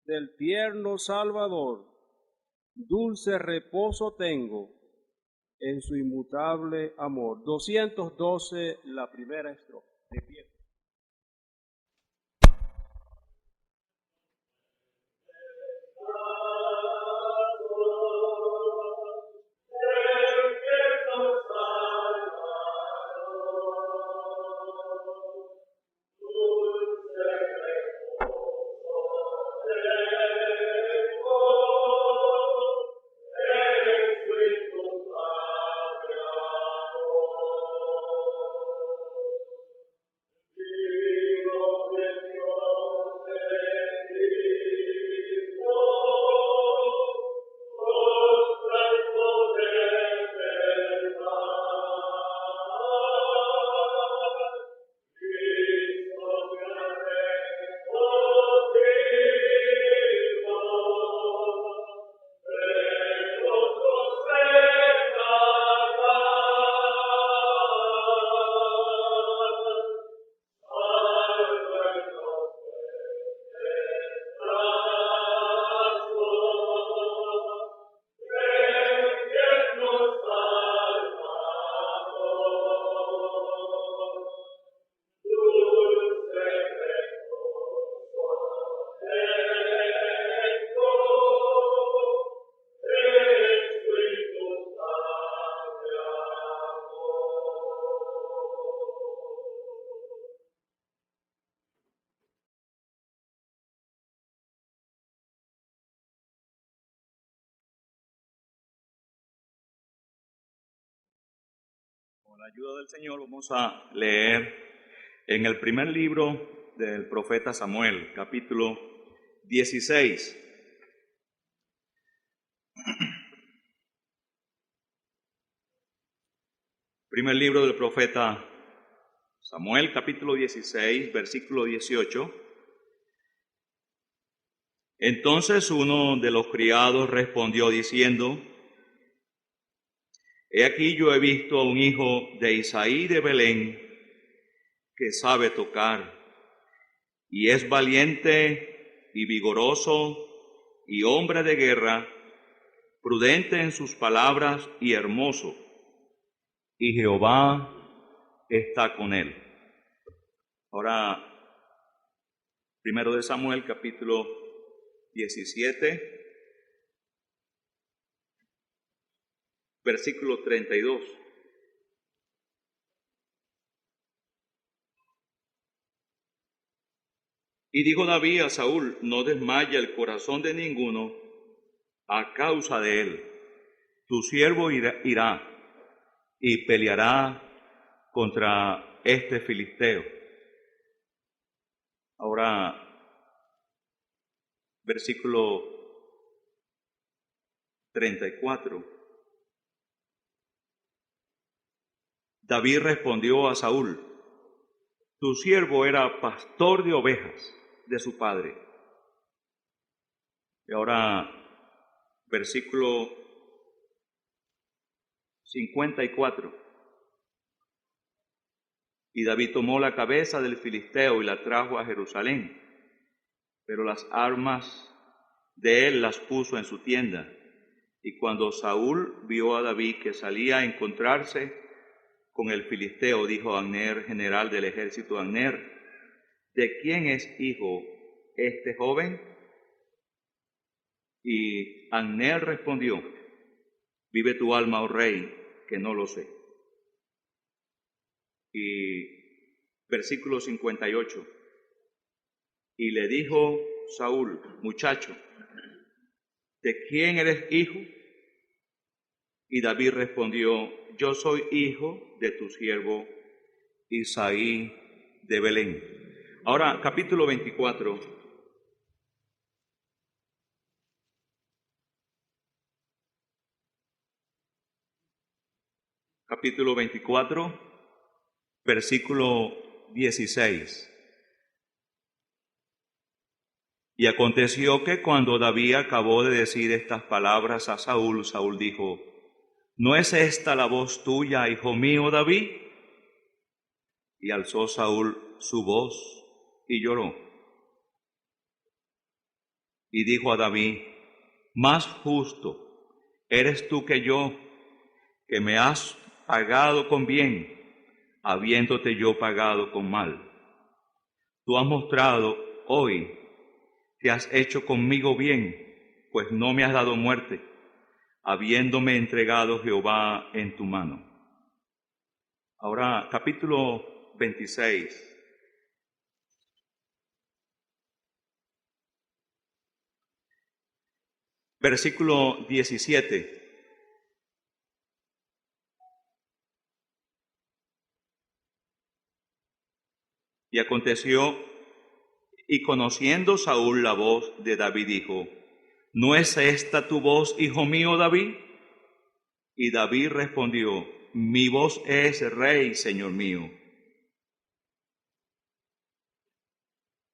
del tierno Salvador, dulce reposo tengo en su inmutable amor. 212, la primera estrofa. De pie. Con la ayuda del Señor vamos a leer en el primer libro del profeta Samuel, capítulo 16. Primer libro del profeta Samuel, capítulo 16, versículo 18. Entonces uno de los criados respondió diciendo: He aquí yo he visto a un hijo de Isaí de Belén que sabe tocar, y es valiente y vigoroso y hombre de guerra, prudente en sus palabras y hermoso, y Jehová está con él. Ahora, primero de Samuel, capítulo 17, versículo 32. Y dijo David a Saúl: no desmaya el corazón de ninguno a causa de él. Tu siervo irá y peleará contra este filisteo. Ahora, versículo 34. David respondió a Saúl: tu siervo era pastor de ovejas de su padre. Y ahora, versículo 54. Y David tomó la cabeza del filisteo y la trajo a Jerusalén, pero las armas de él las puso en su tienda. Y cuando Saúl vio a David que salía a encontrarse con el filisteo, dijo a Abner, general del ejército: Abner, ¿de quién es hijo este joven? Y Abner respondió: vive tu alma, oh rey, que no lo sé. Y versículo 58. Y le dijo Saúl: muchacho, ¿de quién eres hijo? Y David respondió: yo soy hijo de tu siervo Isaí de Belén. Ahora, capítulo 24. Capítulo 24, versículo 16. Y aconteció que cuando David acabó de decir estas palabras a Saúl, Saúl dijo: ¿no es esta la voz tuya, hijo mío David? Y alzó Saúl su voz y lloró. Y dijo a David: más justo eres tú que yo, que me has pagado con bien, habiéndote yo pagado con mal. Tú has mostrado hoy que has hecho conmigo bien, pues no me has dado muerte, habiéndome entregado Jehová en tu mano. Ahora, capítulo 26. Versículo 17. Y aconteció, y conociendo Saúl la voz de David, dijo: ¿no es esta tu voz, hijo mío David? Y David respondió: mi voz es, Rey, Señor mío.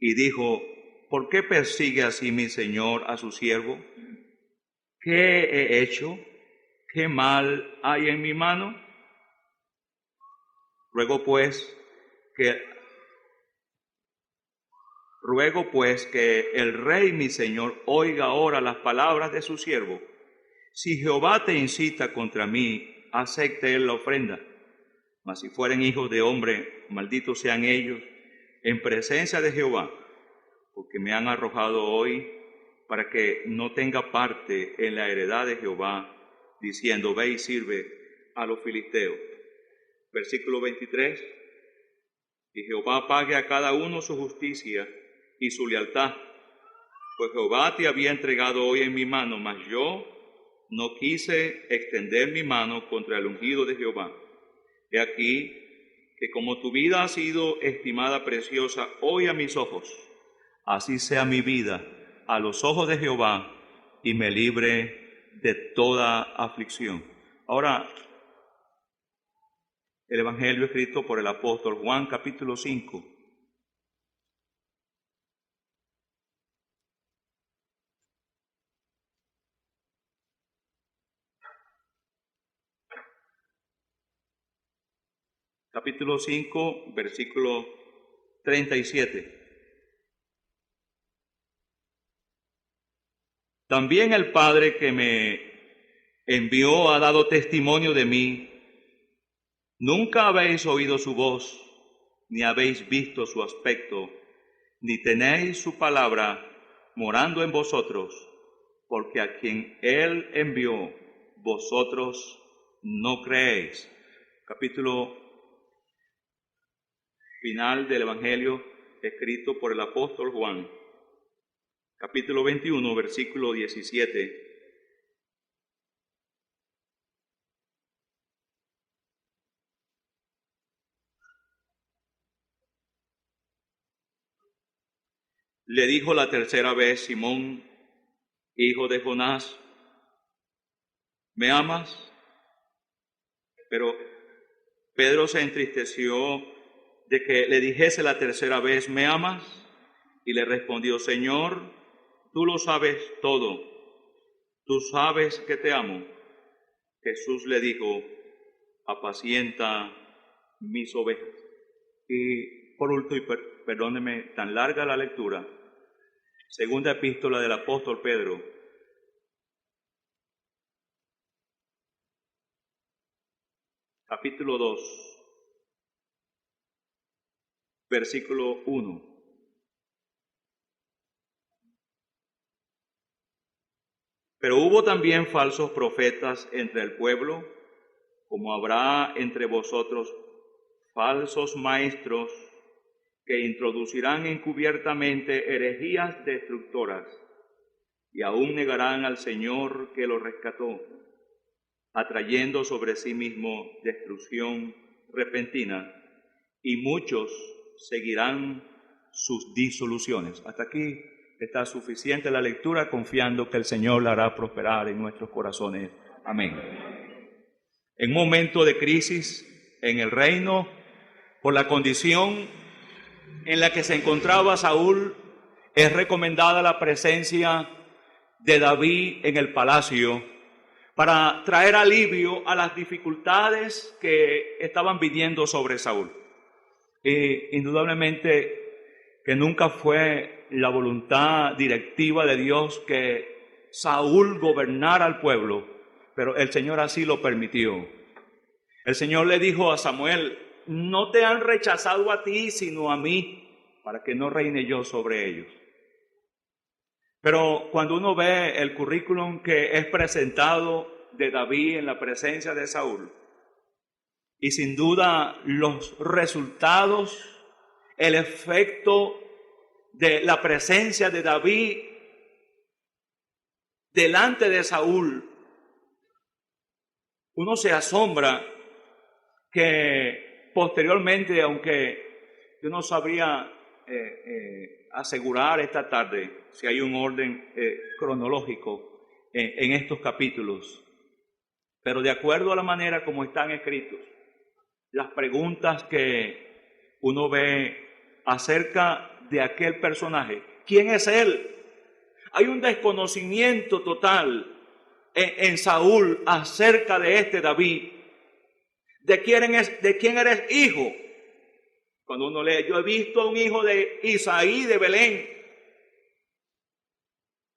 Y dijo: ¿por qué persigue así mi señor a su siervo? ¿Qué he hecho? ¿Qué mal hay en mi mano? Ruego pues que el rey mi señor oiga ahora las palabras de su siervo. Si Jehová te incita contra mí, acepte él la ofrenda. Mas si fueren hijos de hombre, malditos sean ellos en presencia de Jehová, porque me han arrojado hoy para que no tenga parte en la heredad de Jehová, diciendo: ve y sirve a los filisteos. Versículo 23. Y Jehová pague a cada uno su justicia y su lealtad, pues Jehová te había entregado hoy en mi mano, mas yo no quise extender mi mano contra el ungido de Jehová. He aquí que como tu vida ha sido estimada preciosa hoy a mis ojos, así sea mi vida a los ojos de Jehová, y me libre de toda aflicción. Ahora, el Evangelio escrito por el apóstol Juan, capítulo 5. Capítulo 5, versículo 37. También el Padre que me envió ha dado testimonio de mí. Nunca habéis oído su voz, ni habéis visto su aspecto, ni tenéis su palabra morando en vosotros, porque a quien Él envió, vosotros no creéis. Capítulo final del Evangelio escrito por el apóstol Juan. Capítulo 21, versículo 17. Le dijo la tercera vez Simón, hijo de Jonás: ¿me amas? Pero Pedro se entristeció de que le dijese la tercera vez: ¿me amas? Y le respondió: Señor, tú lo sabes todo, tú sabes que te amo. Jesús le dijo: apacienta mis ovejas. Y por último, y perdóneme tan larga la lectura, segunda epístola del apóstol Pedro, capítulo 2, versículo 1. Pero hubo también falsos profetas entre el pueblo, como habrá entre vosotros falsos maestros que introducirán encubiertamente herejías destructoras, y aún negarán al Señor que lo rescató, atrayendo sobre sí mismo destrucción repentina, y muchos seguirán sus disoluciones. Hasta aquí está suficiente la lectura, confiando que el Señor la hará prosperar en nuestros corazones. Amén. En un momento de crisis en el reino, por la condición en la que se encontraba Saúl, es recomendada la presencia de David en el palacio para traer alivio a las dificultades que estaban viniendo sobre Saúl. Indudablemente que nunca fue la voluntad directiva de Dios que Saúl gobernara al pueblo, pero el Señor así lo permitió. El Señor le dijo a Samuel: no te han rechazado a ti, sino a mí, para que no reine yo sobre ellos. Pero cuando uno ve el currículum que es presentado de David en la presencia de Saúl, y sin duda los resultados, el efecto de la presencia de David delante de Saúl, uno se asombra que posteriormente, aunque yo no sabría asegurar esta tarde si hay un orden cronológico en estos capítulos, pero de acuerdo a la manera como están escritos, las preguntas que uno ve acerca de aquel personaje, ¿quién es él? Hay un desconocimiento total en Saúl acerca de este David. ¿De quién eres hijo? Cuando uno lee, yo he visto a un hijo de Isaí de Belén.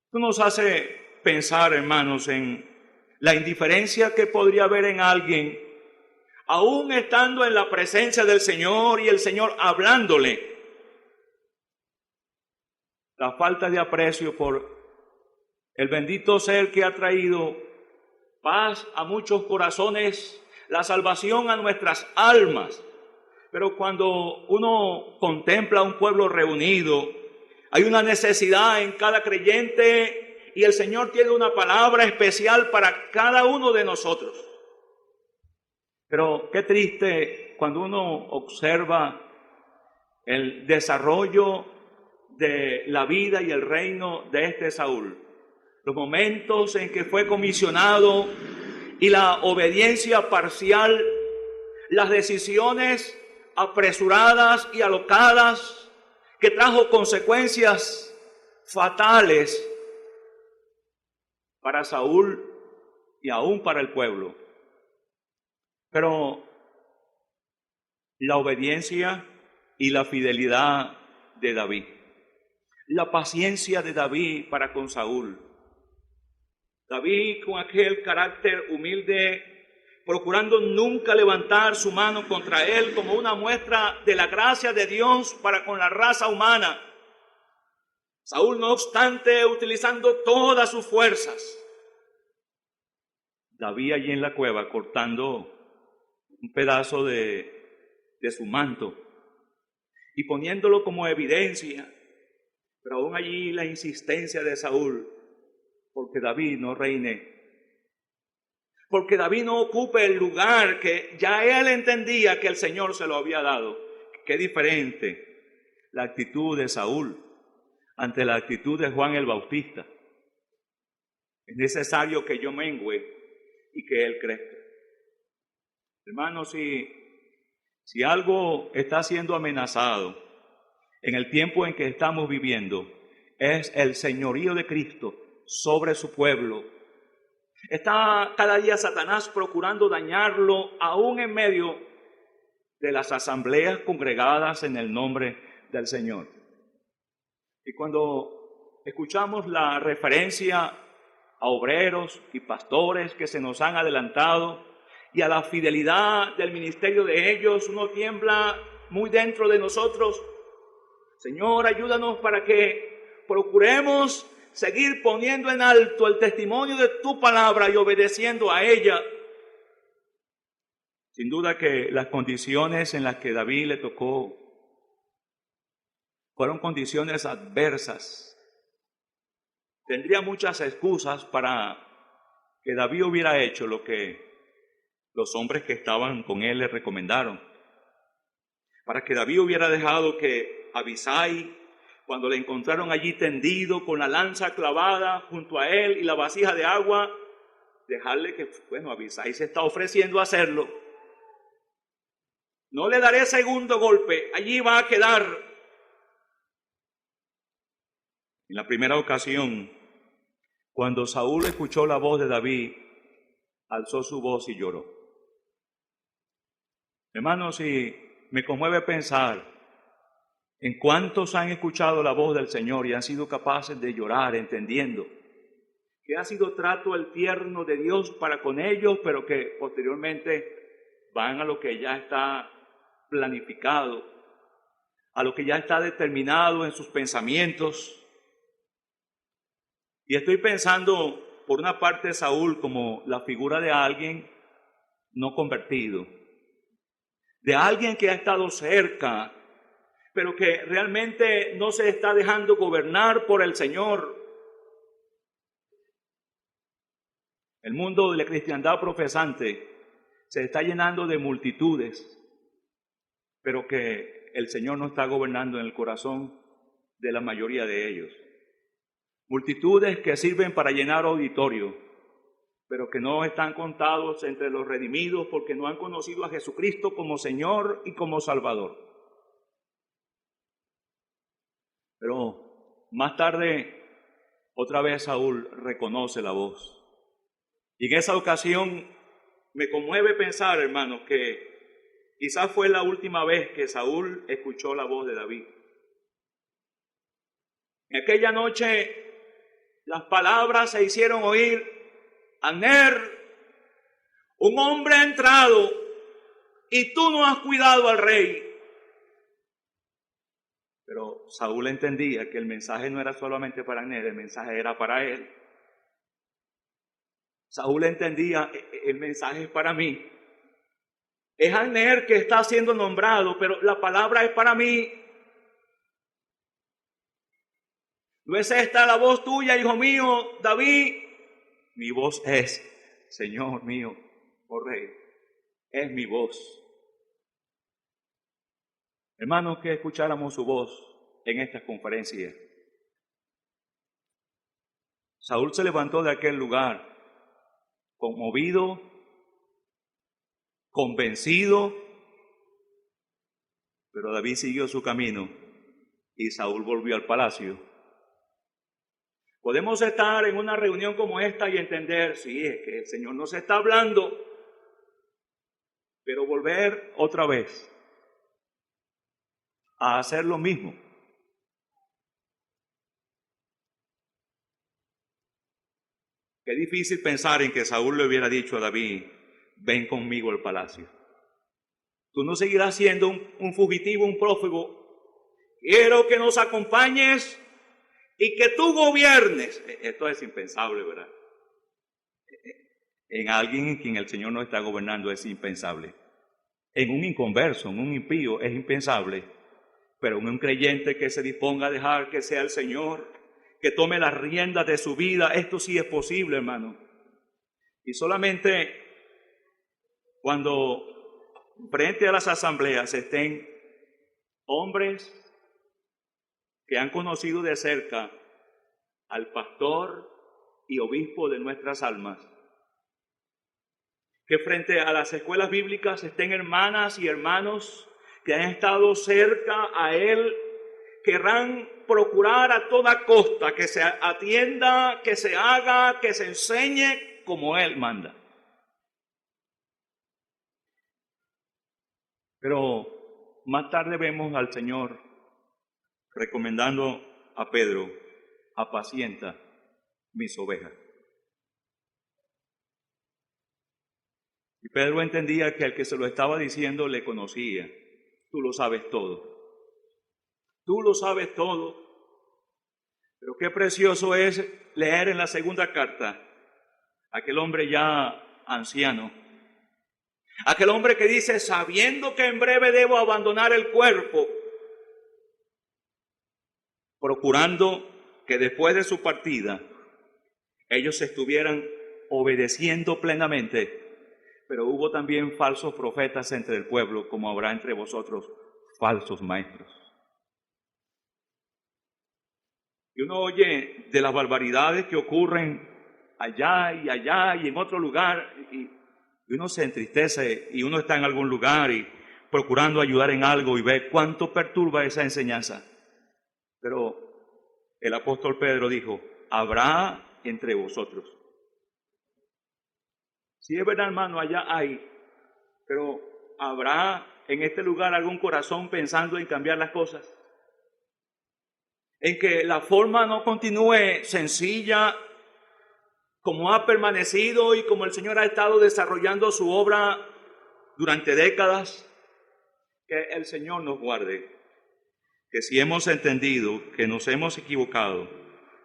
Esto nos hace pensar, hermanos, en la indiferencia que podría haber en alguien, aún estando en la presencia del Señor y el Señor hablándole. La falta de aprecio por el bendito ser que ha traído paz a muchos corazones, la salvación a nuestras almas. Pero cuando uno contempla a un pueblo reunido, hay una necesidad en cada creyente y el Señor tiene una palabra especial para cada uno de nosotros. Pero qué triste cuando uno observa el desarrollo de la vida y el reino de este Saúl. Los momentos en que fue comisionado y la obediencia parcial, las decisiones apresuradas y alocadas que trajo consecuencias fatales para Saúl y aún para el pueblo. Pero la obediencia y la fidelidad de David, la paciencia de David para con Saúl. David, con aquel carácter humilde, procurando nunca levantar su mano contra él como una muestra de la gracia de Dios para con la raza humana. Saúl, no obstante, utilizando todas sus fuerzas. David allí en la cueva cortando un pedazo de su manto y poniéndolo como evidencia, pero aún allí la insistencia de Saúl, porque David no reine, porque David no ocupe el lugar que ya él entendía que el Señor se lo había dado. Qué diferente la actitud de Saúl ante la actitud de Juan el Bautista. Es necesario que yo mengüe y que él crezca. Hermanos, si algo está siendo amenazado en el tiempo en que estamos viviendo, es el señorío de Cristo sobre su pueblo. Está cada día Satanás procurando dañarlo, aún en medio de las asambleas congregadas en el nombre del Señor. Y cuando escuchamos la referencia a obreros y pastores que se nos han adelantado y a la fidelidad del ministerio de ellos, uno tiembla muy dentro de nosotros. Señor, ayúdanos para que procuremos seguir poniendo en alto el testimonio de tu palabra y obedeciendo a ella. Sin duda que las condiciones en las que David le tocó fueron condiciones adversas. Tendría muchas excusas para que David hubiera hecho lo que los hombres que estaban con él le recomendaron. Para que David hubiera dejado que Abisai, cuando le encontraron allí tendido con la lanza clavada junto a él y la vasija de agua, dejarle que, Abisai se está ofreciendo a hacerlo. No le daré segundo golpe, allí va a quedar. En la primera ocasión, cuando Saúl escuchó la voz de David, alzó su voz y lloró. Hermanos, y me conmueve pensar ¿En cuántos han escuchado la voz del Señor y han sido capaces de llorar entendiendo que ha sido trato el tierno de Dios para con ellos, pero que posteriormente van a lo que ya está planificado, a lo que ya está determinado en sus pensamientos? Y estoy pensando, por una parte, Saúl como la figura de alguien no convertido, de alguien que ha estado cerca, pero que realmente no se está dejando gobernar por el Señor. El mundo de la cristiandad profesante se está llenando de multitudes, pero que el Señor no está gobernando en el corazón de la mayoría de ellos. Multitudes que sirven para llenar auditorio, pero que no están contados entre los redimidos porque no han conocido a Jesucristo como Señor y como Salvador. Pero más tarde, otra vez Saúl reconoce la voz. Y en esa ocasión me conmueve pensar, hermanos, que quizás fue la última vez que Saúl escuchó la voz de David. En aquella noche las palabras se hicieron oír: Abner, un hombre ha entrado y tú no has cuidado al rey. Pero Saúl entendía que el mensaje no era solamente para Abner, el mensaje era para él. Saúl entendía, el mensaje es para mí. Es Abner que está siendo nombrado, pero la palabra es para mí. ¿No es esta la voz tuya, hijo mío, David? Mi voz es, Señor mío, oh Rey, es mi voz. Hermanos, que escucháramos su voz en esta conferencia. Saúl se levantó de aquel lugar conmovido, convencido, pero David siguió su camino y Saúl volvió al palacio. Podemos estar en una reunión como esta y entender, sí, es que el Señor nos está hablando, pero volver otra vez a hacer lo mismo. Qué difícil pensar en que Saúl le hubiera dicho a David: ven conmigo al palacio. Tú no seguirás siendo un fugitivo, un prófugo. Quiero que nos acompañes y que tú gobiernes. Esto es impensable, ¿verdad? En alguien en quien el Señor no está gobernando es impensable. En un inconverso, en un impío es impensable. Pero en un creyente que se disponga a dejar que sea el Señor, que tome las riendas de su vida, esto sí es posible, hermano. Y solamente cuando frente a las asambleas estén hombres que han conocido de cerca al pastor y obispo de nuestras almas, que frente a las escuelas bíblicas estén hermanas y hermanos que han estado cerca a él, querrán procurar a toda costa que se atienda, que se haga, que se enseñe como él manda. Pero más tarde vemos al Señor recomendando a Pedro: apacienta mis ovejas. Y Pedro entendía que el que se lo estaba diciendo le conocía. Tú lo sabes todo. Tú lo sabes todo. Pero qué precioso es leer en la segunda carta aquel hombre ya anciano, aquel hombre que dice: sabiendo que en breve debo abandonar el cuerpo, procurando que después de su partida ellos estuvieran obedeciendo plenamente. Pero hubo también falsos profetas entre el pueblo, como habrá entre vosotros falsos maestros. Y uno oye de las barbaridades que ocurren allá y en otro lugar, y uno se entristece, y uno está en algún lugar y procurando ayudar en algo y ve cuánto perturba esa enseñanza. Pero el apóstol Pedro dijo: habrá entre vosotros. Sí, es verdad, hermano, allá hay, pero ¿habrá en este lugar algún corazón pensando en cambiar las cosas? en que la forma no continúe sencilla, como ha permanecido y como el Señor ha estado desarrollando su obra durante décadas. Que el Señor nos guarde, que si hemos entendido que nos hemos equivocado,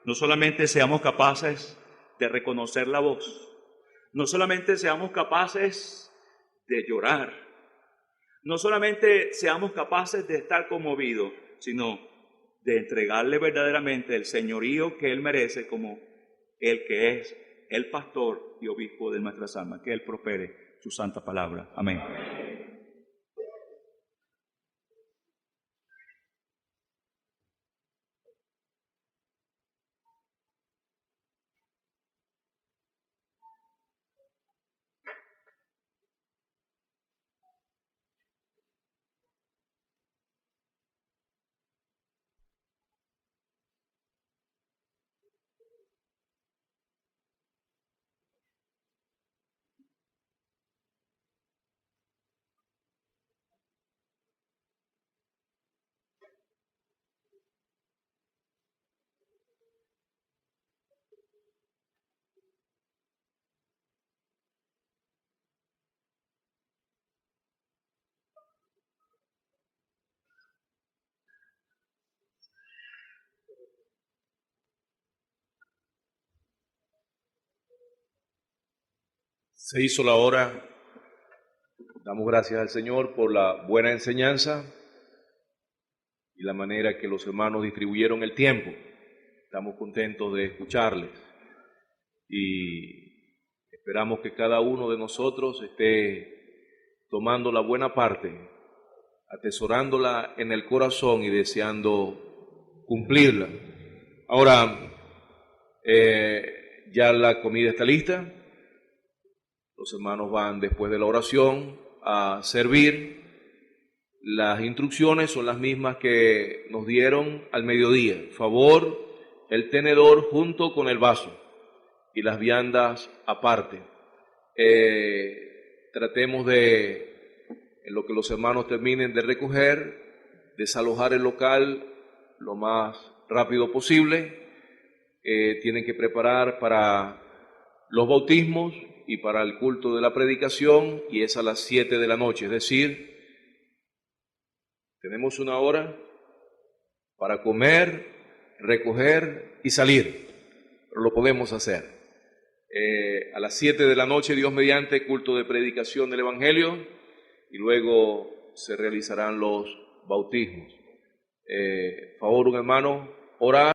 no solamente seamos capaces de reconocer la voz, no solamente seamos capaces de llorar, no solamente seamos capaces de estar conmovidos, sino de entregarle verdaderamente el señorío que Él merece como el que es el pastor y obispo de nuestras almas. Que Él prospere su santa palabra. Amén. Se hizo la hora. Damos gracias al Señor por la buena enseñanza y la manera que los hermanos distribuyeron el tiempo. Estamos contentos de escucharles y esperamos que cada uno de nosotros esté tomando la buena parte, atesorándola en el corazón y deseando cumplirla. Ahora, ya la comida está lista. Los hermanos van después de la oración a servir. Las instrucciones son las mismas que nos dieron al mediodía. Favor, el tenedor junto con el vaso y las viandas aparte. Tratemos de, en lo que los hermanos terminen de recoger, desalojar el local lo más rápido posible. Tienen que preparar para los bautismos y para el culto de la predicación, y es a las 7 de la noche, es decir, tenemos una hora para comer, recoger y salir, pero lo podemos hacer. A las 7 de la noche, Dios mediante, culto de predicación del Evangelio, y luego se realizarán los bautismos. Favor, un hermano, orar.